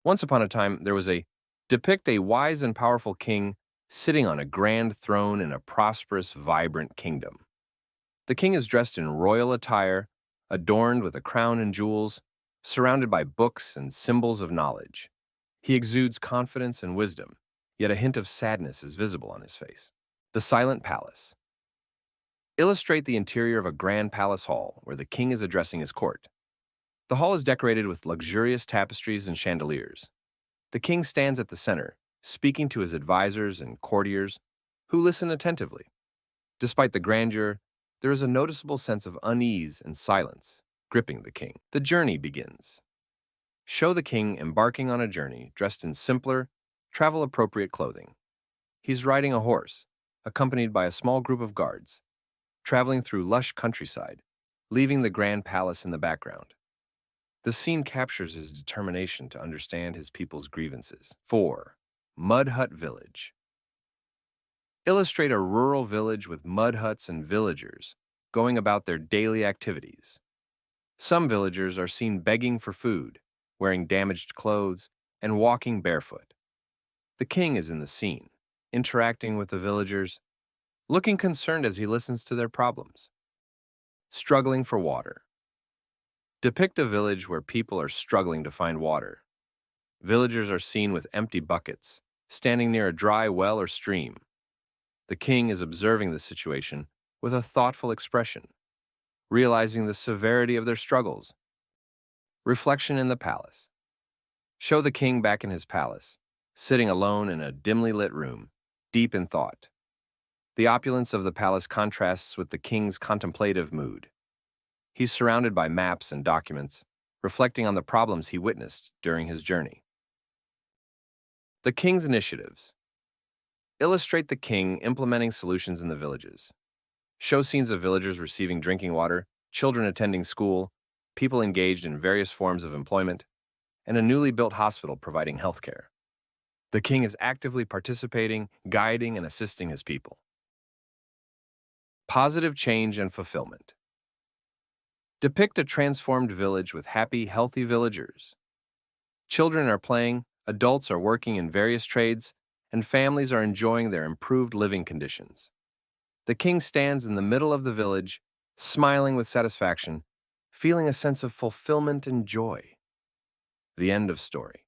Once upon a time, there was a depict a wise and powerful king sitting on a grand throne in a prosperous, vibrant kingdom. The king is dressed in royal attire, adorned with a crown and jewels, surrounded by books and symbols of knowledge. He exudes confidence and wisdom, yet a hint of sadness is visible on his face. The Silent Palace. Illustrate the interior of a grand palace hall where the king is addressing his court. The hall is decorated with luxurious tapestries and chandeliers. The king stands at the center, speaking to his advisors and courtiers, who listen attentively. Despite the grandeur, there is a noticeable sense of unease and silence gripping the king. The journey begins. Show the king embarking on a journey dressed in simpler, travel appropriate clothing. He's riding a horse, accompanied by a small group of guards, traveling through lush countryside, leaving the grand palace in the background. The scene captures his determination to understand his people's grievances. 4. Mud Hut Village. Illustrate a rural village with mud huts and villagers going about their daily activities. Some villagers are seen begging for food, wearing damaged clothes, and walking barefoot. The king is in the scene, interacting with the villagers, looking concerned as he listens to their problems. Struggling for water. Depict a village where people are struggling to find water. Villagers are seen with empty buckets, standing near a dry well or stream. The king is observing the situation with a thoughtful expression, realizing the severity of their struggles. Reflection in the palace. Show the king back in his palace, sitting alone in a dimly lit room, deep in thought. The opulence of the palace contrasts with the king's contemplative mood. He's surrounded by maps and documents, reflecting on the problems he witnessed during his journey. The king's initiatives. Illustrate the king implementing solutions in the villages. Show scenes of villagers receiving drinking water, children attending school, people engaged in various forms of employment, and a newly built hospital providing healthcare. The king is actively participating, guiding, and assisting his people. Positive change and fulfillment. Depict a transformed village with happy, healthy villagers. Children are playing, adults are working in various trades, and families are enjoying their improved living conditions. The king stands in the middle of the village, smiling with satisfaction, feeling a sense of fulfillment and joy. The end of story.